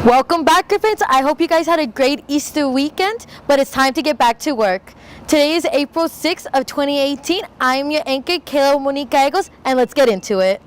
Welcome back, Griffins. I hope you guys had a great Easter weekend, but it's time to get back to work. Today is April 6th of 2018. I'm your anchor, Kayla Monique Gallegos, and let's get into it.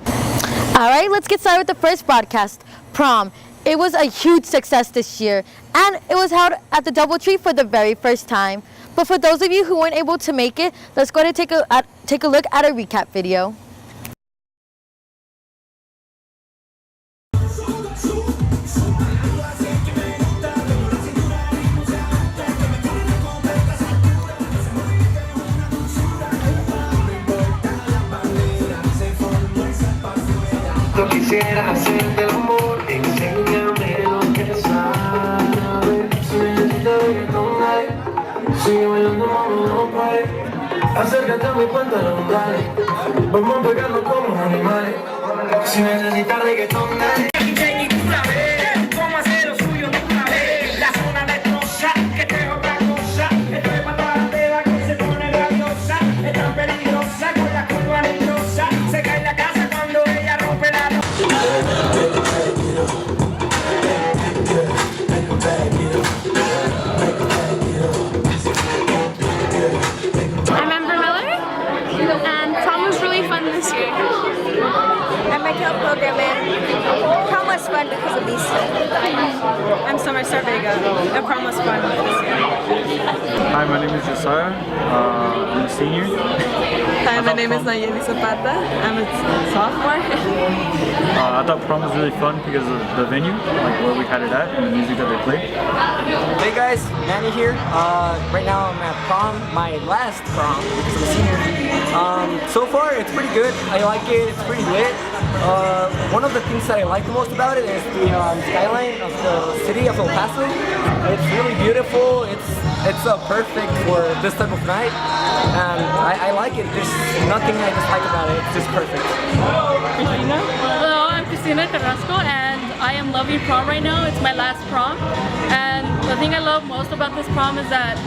All right, let's get started with the first broadcast, Prom. It was a huge success this year, and it was held at the DoubleTree for the very first time. But for those of you who weren't able to make it, let's go ahead and take a look at a recap video. Yo quisiera hacerte el amor, enséñame lo que sabes. Si necesitas reggaetón, dale. Sigue bailando, mami, no pares. Acércate a mi pantalón, dale. Vamos a pegarnos como animales. Si necesitas reggaetón, dale. Cómo hacer lo suyo de una vez. La zona destroza, que esto es otra cosa. Esto es para toda la tela que se pone rabiosa. Es tan peligrosa con la curva nerviosa. Se cae en la casa cuando ella rompe la noche. I'm Amber Miller, and prom was really fun this year. I'm Michael Programmer. Prom was fun because of these two. I'm Summer Vega, and prom was fun this year. Hi, my name is Josiah. I'm a senior. Hi, my name is Nayeli Zapata. I'm a sophomore. I thought prom was really fun because of the venue, like where we had it at, and the music that they played. Hey guys, Manny here. Right now I'm at prom, my last prom because I'm a senior. So far it's pretty good. I like it. It's pretty lit. One of the things that I like the most about it is the skyline of the city of El Paso. It's really beautiful. It's perfect for this type of night, and I like it. There's nothing I dislike about it. It's just perfect. Christina? Hello, I'm Christina Carrasco, and I am loving prom right now. It's my last prom, and the thing I love most about this prom is that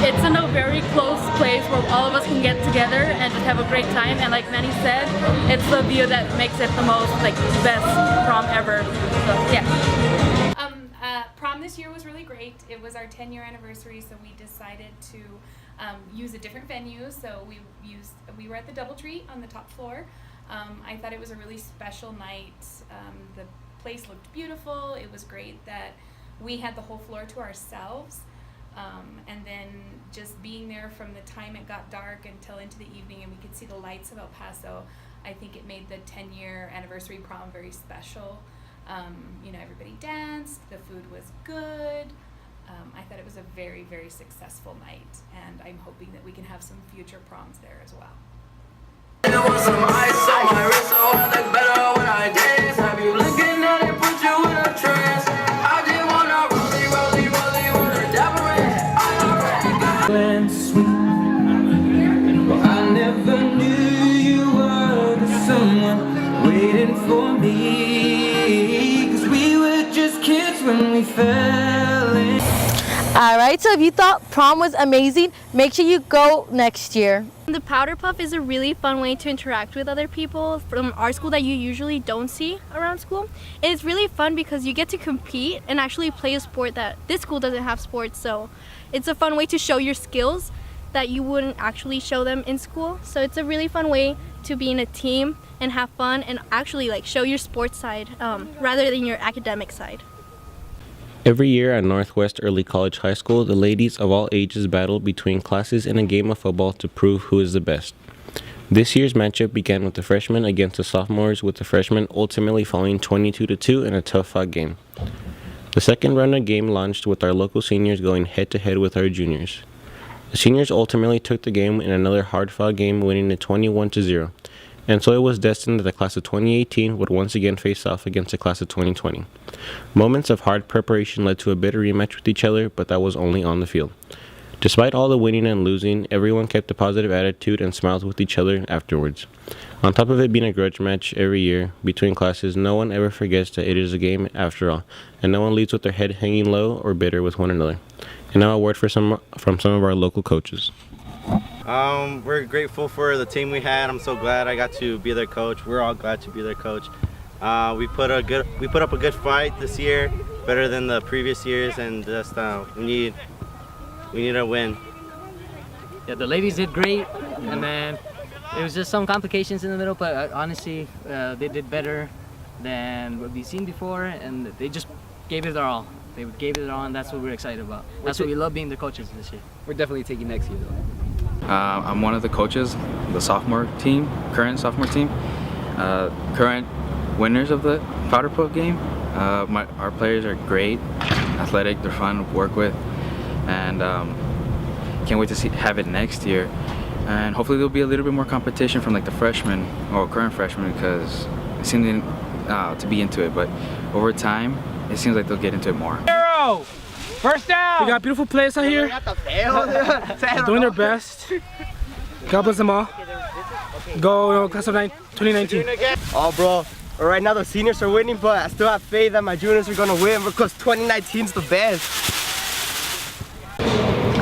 it's in a very close place where all of us can get together and just have a great time. And like Manny said, it's the view that makes it the most, like, best prom ever. So yeah. Prom this year was really great. It was our 10-year anniversary, so we decided to use a different venue. So we were at the DoubleTree on the top floor. I thought it was a really special night. The place looked beautiful. It was great that we had the whole floor to ourselves. And then just being there from the time it got dark until into the evening, and we could see the lights of El Paso, I think it made the 10-year anniversary prom very special. Everybody danced, the food was good. I thought it was a very, very successful night, and I'm hoping that we can have some future proms there as well. There was some ice on my wrist, so I look better when I dance. Have you looking at it, put you in a trance? I just wanna rollie, wanna dapper it. I already got and sweet, but I never knew you were the someone waiting for me. 'Cause we were just kids when we fell in. All right, so if you thought prom was amazing, make sure you go next year. The Powderpuff is a really fun way to interact with other people from our school that you usually don't see around school. And it's really fun because you get to compete and actually play a sport that this school doesn't have sports, so it's a fun way to show your skills that you wouldn't actually show them in school. So it's a really fun way to be in a team and have fun and actually show your sports side rather than your academic side. Every year at Northwest Early College High School, the ladies of all ages battle between classes in a game of football to prove who is the best. This year's matchup began with the freshmen against the sophomores, with the freshmen ultimately falling 22-2 in a tough-fought game. The second round of game launched with our local seniors going head-to-head with our juniors. The seniors ultimately took the game in another hard-fought game, winning it 21-0. And so it was destined that the class of 2018 would once again face off against the class of 2020. Moments of hard preparation led to a bitter rematch with each other, but that was only on the field. Despite all the winning and losing, everyone kept a positive attitude and smiled with each other afterwards. On top of it being a grudge match every year between classes, no one ever forgets that it is a game after all, and no one leaves with their head hanging low or bitter with one another. And now a word from some of our local coaches. We're grateful for the team we had. I'm so glad I got to be their coach. We're all glad to be their coach. We put up a good fight this year, better than the previous years, and just we need a win. Yeah, the ladies did great, and then it was just some complications in the middle, but honestly, they did better than what we've seen before, and they just gave it their all. They gave it their all, and that's what we're excited about. That's what we love being the coaches this year. We're definitely taking next year, though. I'm one of the coaches, the sophomore team, current sophomore team, current winners of the Powderpuff Game. Our players are great, athletic, they're fun to work with, and can't wait to have it next year. And hopefully there'll be a little bit more competition from like the freshmen or current freshmen, because they seem to be into it, but over time it seems like they'll get into it more. Arrow! First down! We got beautiful players out here. Doing their best. God bless them all. Go class of 2019. Oh, bro. Right now the seniors are winning, but I still have faith that my juniors are gonna win because 2019 is the best.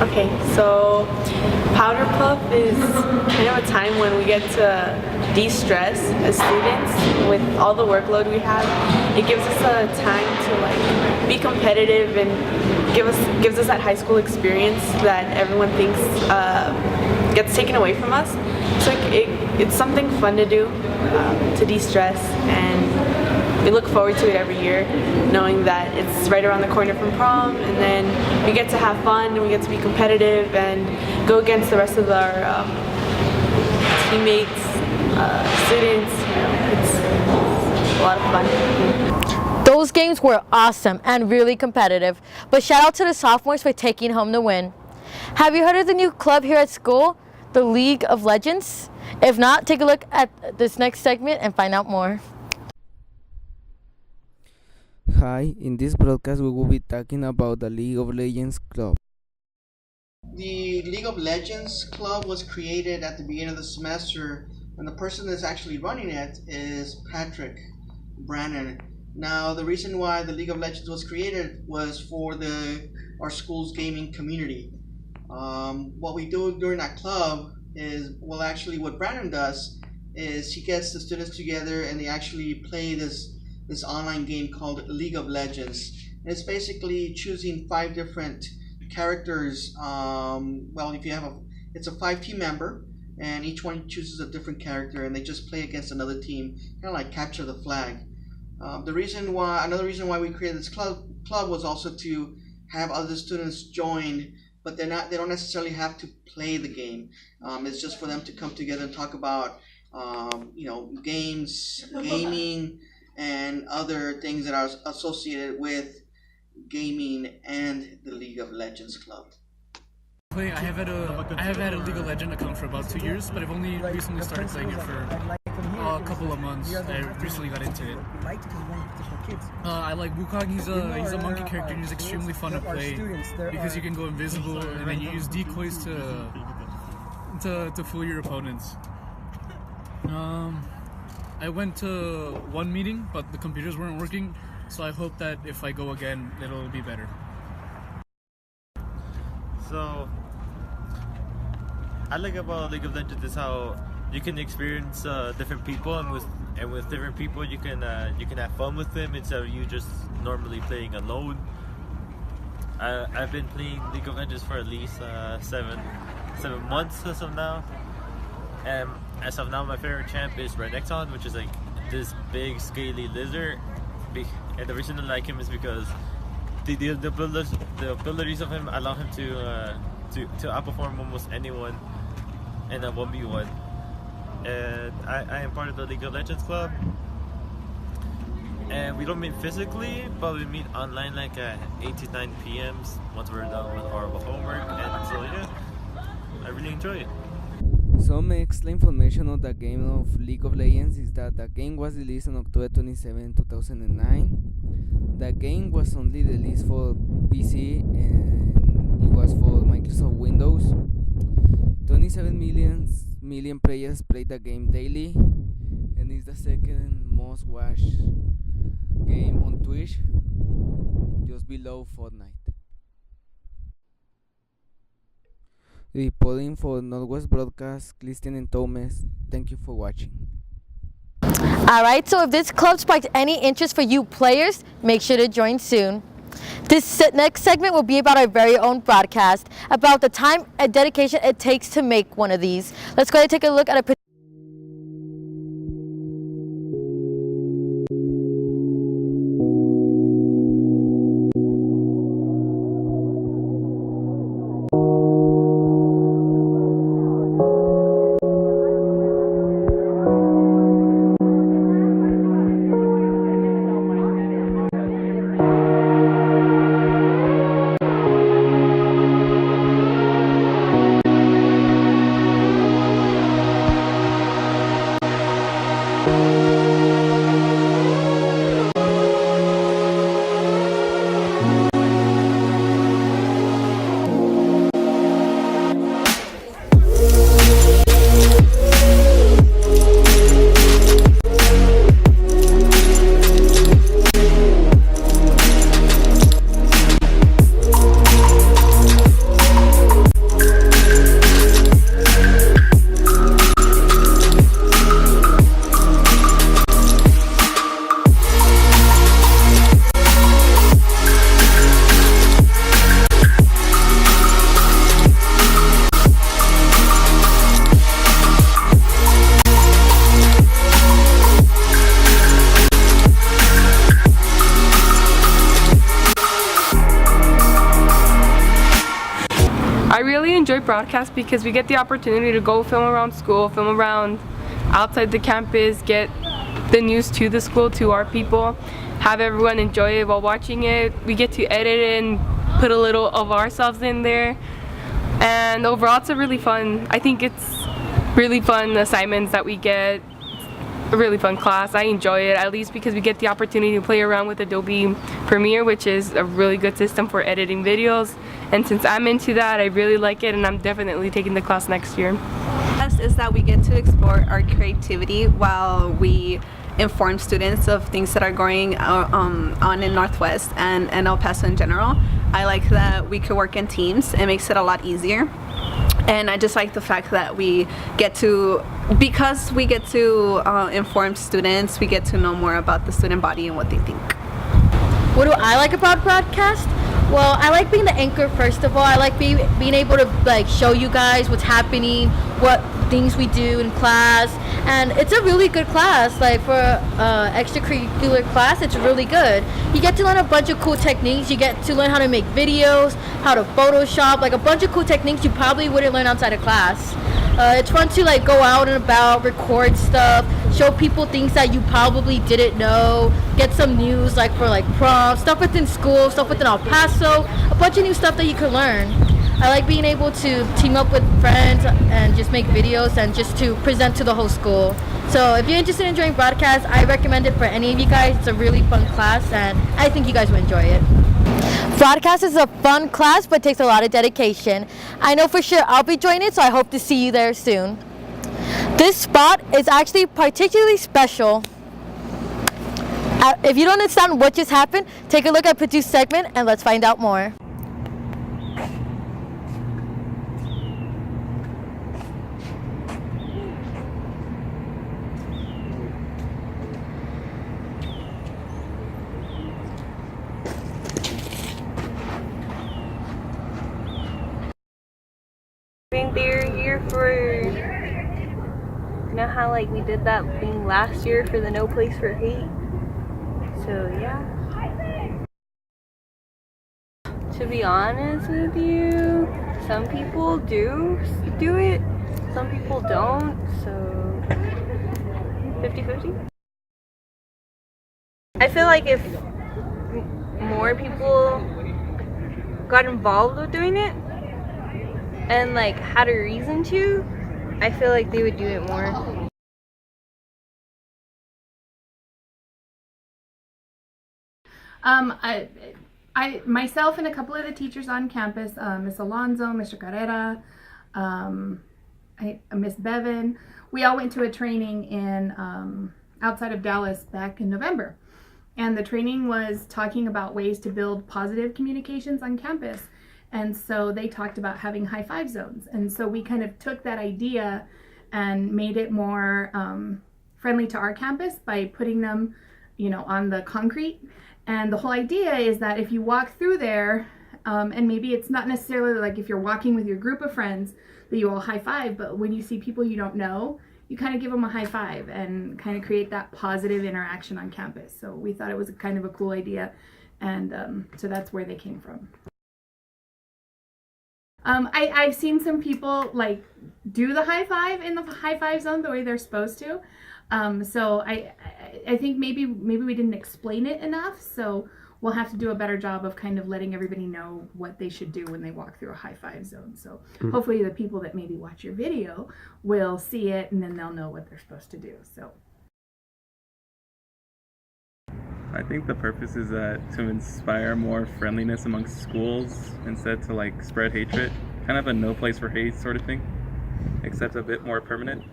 Okay, so Powderpuff is kind of a time when we get to de-stress as students with all the workload we have. It gives us a time to like be competitive and gives us that high school experience that everyone thinks gets taken away from us. So it's something fun to do to de-stress, and we look forward to it every year, knowing that it's right around the corner from prom, and then we get to have fun and we get to be competitive and go against the rest of our teammates, students. It's a lot of fun. Those games were awesome and really competitive, but shout out to the sophomores for taking home the win. Have you heard of the new club here at school, the League of Legends? If not, take a look at this next segment and find out more. Hi, in this broadcast we will be talking about the League of Legends Club. The League of Legends Club was created at the beginning of the semester, and the person that's actually running it is Patrick Brannon. Now, the reason why the League of Legends was created was for our school's gaming community. What we do during that club is, well, actually what Brandon does is he gets the students together and they actually play this online game called League of Legends. And it's basically choosing 5 different characters. Well, if you have it's a 5-team member, and each one chooses a different character, and they just play against another team, kind of like capture the flag. Another reason why we created this club was also to have other students join, but they don't necessarily have to play the game. It's just for them to come together and talk about gaming, and other things that are associated with gaming and the League of Legends Club. I have had a League of Legends account for about 2 years, but I've only recently started playing it for a couple of months. I recently got into it. I like Wukong. He's a monkey character and he's extremely fun to play because you can go invisible and then you use decoys to fool your opponents. I went to one meeting, but the computers weren't working, so I hope that if I go again, it'll be better. So, I like about League of Legends is how you can experience different people, and with different people you can have fun with them instead of you just normally playing alone. I've been playing League of Legends for at least 7 months as of now. As of now, my favorite champ is Renekton, which is like this big scaly lizard. And the reason I like him is because the abilities of him allow him to outperform almost anyone in a 1v1. And I am part of the League of Legends Club. And we don't meet physically, but we meet online like at 8 to 9 p.m. once we're done with our homework. And so yeah, I really enjoy it. Some extra information on the game of League of Legends is that the game was released on October 27, 2009. The game was only released for PC and it was for Microsoft Windows. 27 million players played the game daily, and it's the second most watched game on Twitch, just below Fortnite. Reporting for Northwest Broadcast, Christian and Thomas. Thank you for watching. Alright, so if this club sparked any interest for you players, make sure to join soon. This next segment will be about our very own broadcast, about the time and dedication it takes to make one of these. Let's go ahead and take a look at a enjoy broadcast because we get the opportunity to go film around school, film around outside the campus, get the news to the school, to our people, have everyone enjoy it while watching it. We get to edit it and put a little of ourselves in there, and overall it's a really fun, I think it's really fun assignments that we get. A really fun class. I enjoy it, at least because we get the opportunity to play around with Adobe Premiere, which is a really good system for editing videos, and since I'm into that, I really like it, and I'm definitely taking the class next year. Is that we get to explore our creativity while we inform students of things that are going on in Northwest and El Paso in general. I like that we could work in teams. It makes it a lot easier. And I just like the fact that we get to, because we get to inform students, we get to know more about the student body and what they think. What do I like about broadcast? Well, I like being the anchor first of all. I like being able to show you guys what's happening, what things we do in class, and it's a really good class. Like for extracurricular class, it's really good. You get to learn a bunch of cool techniques. You get to learn how to make videos, how to Photoshop, like a bunch of cool techniques you probably wouldn't learn outside of class. It's fun to go out and about, record stuff, show people things that you probably didn't know, get some news for prom, stuff within school, stuff within El Paso, a bunch of new stuff that you can learn. I like being able to team up with friends and just make videos and just to present to the whole school. So if you're interested in joining broadcast, I recommend it for any of you guys. It's a really fun class and I think you guys will enjoy it. Broadcast is a fun class but takes a lot of dedication. I know for sure I'll be joining it, so I hope to see you there soon. This spot is actually particularly special. If you don't understand what just happened, take a look at Purdue Segment and let's find out more. I think they're here for, you know how we did that thing last year for the No Place for Hate? So yeah. To be honest with you, some people do it, some people don't, so 50-50. I feel like if more people got involved with doing it, and had a reason to, I feel like they would do it more. I myself and a couple of the teachers on campus, Miss Alonso, Mr. Carrera, Miss Bevan, we all went to a training in outside of Dallas back in November, and the training was talking about ways to build positive communications on campus. And so they talked about having high five zones. And so we kind of took that idea and made it more friendly to our campus by putting them, on the concrete. And the whole idea is that if you walk through there, and maybe it's not necessarily like if you're walking with your group of friends that you all high five, but when you see people you don't know, you kind of give them a high five and kind of create that positive interaction on campus. So we thought it was kind of a cool idea, and so that's where they came from. I've seen some people like do the high five in the high five zone the way they're supposed to. So I think maybe we didn't explain it enough. So we'll have to do a better job of kind of letting everybody know what they should do when they walk through a high five zone. So hopefully the people that maybe watch your video will see it and then they'll know what they're supposed to do. So I think the purpose is to inspire more friendliness amongst schools instead to like spread hatred. Kind of a no place for hate sort of thing, except a bit more permanent.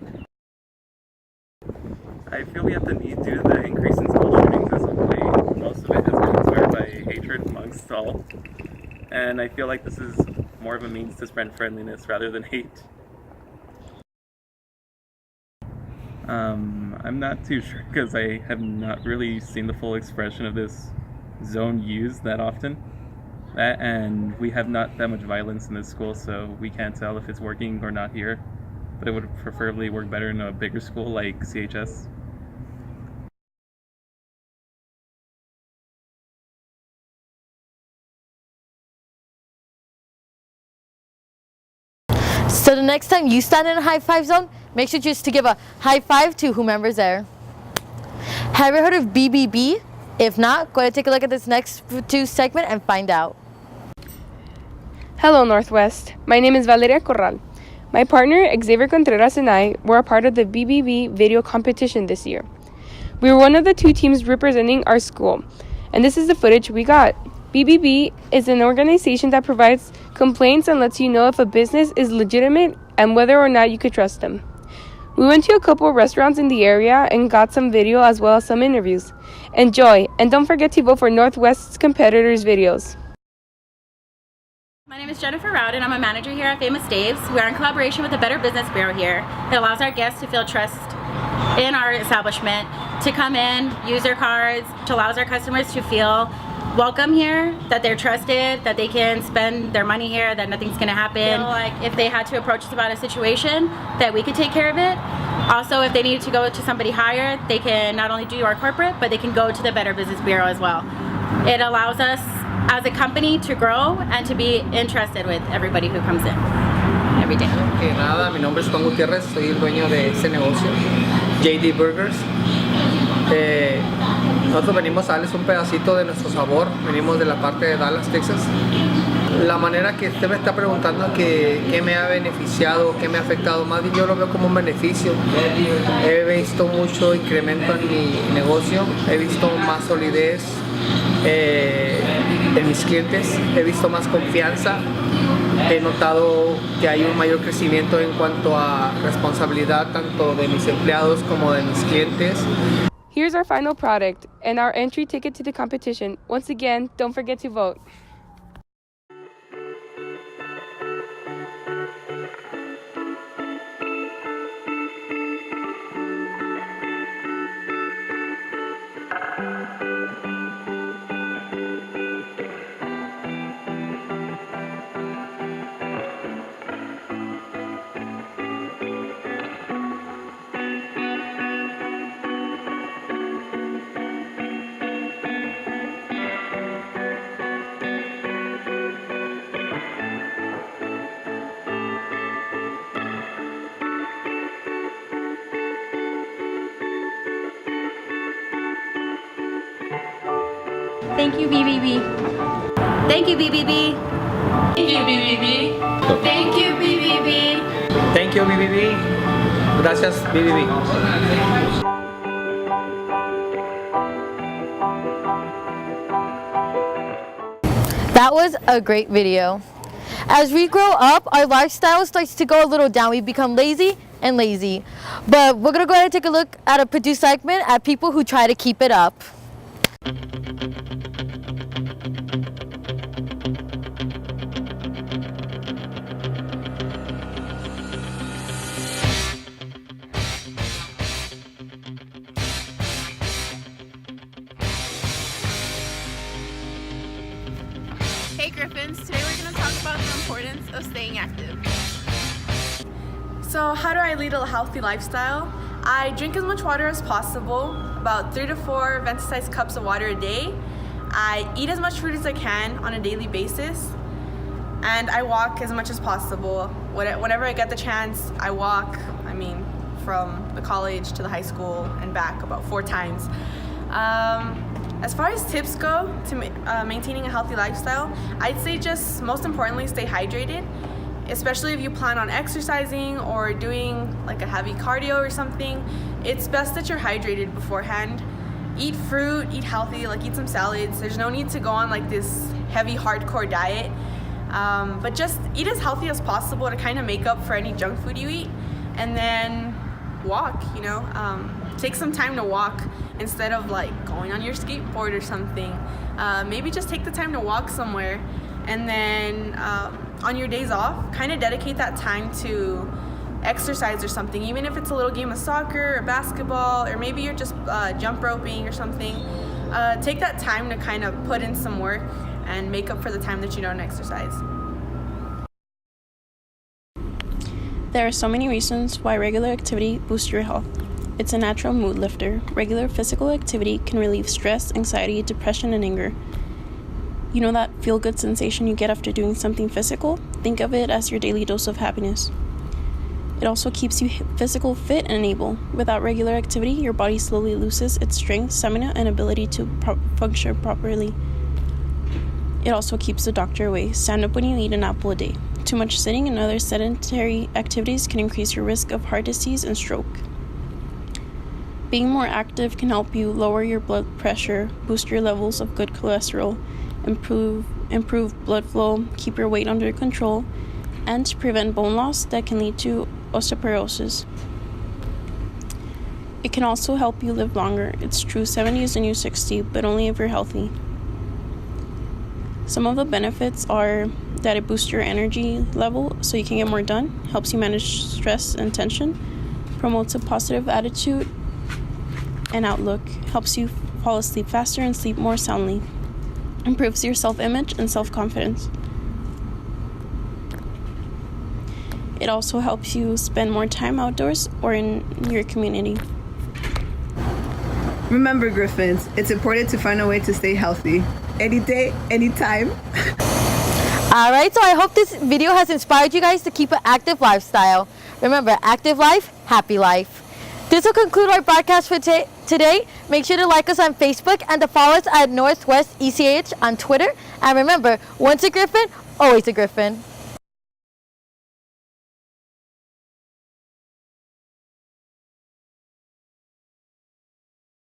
I feel we have the need due to the increase in school shootings as of late. Most of it has been inspired by hatred amongst all. And I feel like this is more of a means to spread friendliness rather than hate. I'm not too sure because I have not really seen the full expression of this zone used that often. And we have not that much violence in this school, so we can't tell if it's working or not here. But it would preferably work better in a bigger school like CHS. So the next time you stand in a high five zone, make sure just to give a high five to whomever's there. Have you heard of BBB? If not, go ahead and take a look at this next Purdue segment and find out. Hello, Northwest. My name is Valeria Corral. My partner, Xavier Contreras, and I were a part of the BBB video competition this year. We were one of the 2 teams representing our school, and this is the footage we got. BBB is an organization that provides complaints and lets you know if a business is legitimate and whether or not you could trust them. We went to a couple of restaurants in the area and got some video as well as some interviews. Enjoy, and don't forget to vote for Northwest's competitors' videos. My name is Jennifer Rowden. I'm a manager here at Famous Dave's. We are in collaboration with the Better Business Bureau here. It allows our guests to feel trust in our establishment, to come in, use their cards, to allows our customers to feel welcome here, that they're trusted, that they can spend their money here, that nothing's gonna happen. Feel like if they had to approach us about a situation, that we could take care of it. Also, if they needed to go to somebody higher, they can not only do our corporate, but they can go to the Better Business Bureau as well. It allows us as a company to grow and to be interested with everybody who comes in every day. Que nada, mi nombre es Juan Gutiérrez, soy el dueño de ese negocio, JD Burgers. Nosotros venimos a darles un pedacito de nuestro sabor, venimos de la parte de Dallas, Texas. La manera que usted me está preguntando qué me ha beneficiado, qué me ha afectado, más bien yo lo veo como un beneficio. He visto mucho incremento en mi negocio, he visto más solidez en mis clientes, he visto más confianza, he notado que hay un mayor crecimiento en cuanto a responsabilidad tanto de mis empleados como de mis clientes. Here's our final product and our entry ticket to the competition. Once again, don't forget to vote. Thank you, BBB. Thank you, BBB. Thank you, BBB. Thank you, BBB. Thank you, BBB. Gracias, BBB. That was a great video. As we grow up, our lifestyle starts to go a little down. We become lazy and lazy. But we're gonna go ahead and take a look at a Purdue segment at people who try to keep it up. importance of staying active. So how do I lead a healthy lifestyle? I drink as much water as possible, about 3 to 4 venti-sized cups of water a day. I eat as much food as I can on a daily basis. And I walk as much as possible. Whenever I get the chance, I walk, from the college to the high school and back about 4 times. As far as tips go to maintaining a healthy lifestyle, I'd say just most importantly stay hydrated, especially if you plan on exercising or doing like a heavy cardio or something. It's best that you're hydrated beforehand. Eat fruit, eat healthy, eat some salads. There's no need to go on this heavy hardcore diet, but just eat as healthy as possible to kind of make up for any junk food you eat. And then walk, take some time to walk instead of going on your skateboard or something. Maybe just take the time to walk somewhere, and then on your days off, kind of dedicate that time to exercise or something, even if it's a little game of soccer or basketball, or maybe you're just jump roping or something. Take that time to kind of put in some work and make up for the time that you don't exercise. There are so many reasons why regular activity boosts your health. It's a natural mood lifter. Regular physical activity can relieve stress, anxiety, depression, and anger. You know that feel-good sensation you get after doing something physical? Think of it as your daily dose of happiness. It also keeps you physical fit and able. Without regular activity, your body slowly loses its strength, stamina, and ability to function properly. It also keeps the doctor away. Stand up when you eat an apple a day. Too much sitting and other sedentary activities can increase your risk of heart disease and stroke. Being more active can help you lower your blood pressure, boost your levels of good cholesterol, improve blood flow, keep your weight under control, and to prevent bone loss that can lead to osteoporosis. It can also help you live longer. It's true 70 is the new 60, but only if you're healthy. Some of the benefits are that it boosts your energy level so you can get more done, helps you manage stress and tension, promotes a positive attitude and outlook, helps you fall asleep faster and sleep more soundly, improves your self-image and self-confidence. It also helps you spend more time outdoors or in your community. Remember, Griffins, it's important to find a way to stay healthy. Any day, anytime. Alright, so I hope this video has inspired you guys to keep an active lifestyle. Remember, active life, happy life. This will conclude our broadcast for today. Make sure to like us on Facebook and to follow us at Northwest ECH on Twitter. And remember, once a Griffin, always a Griffin.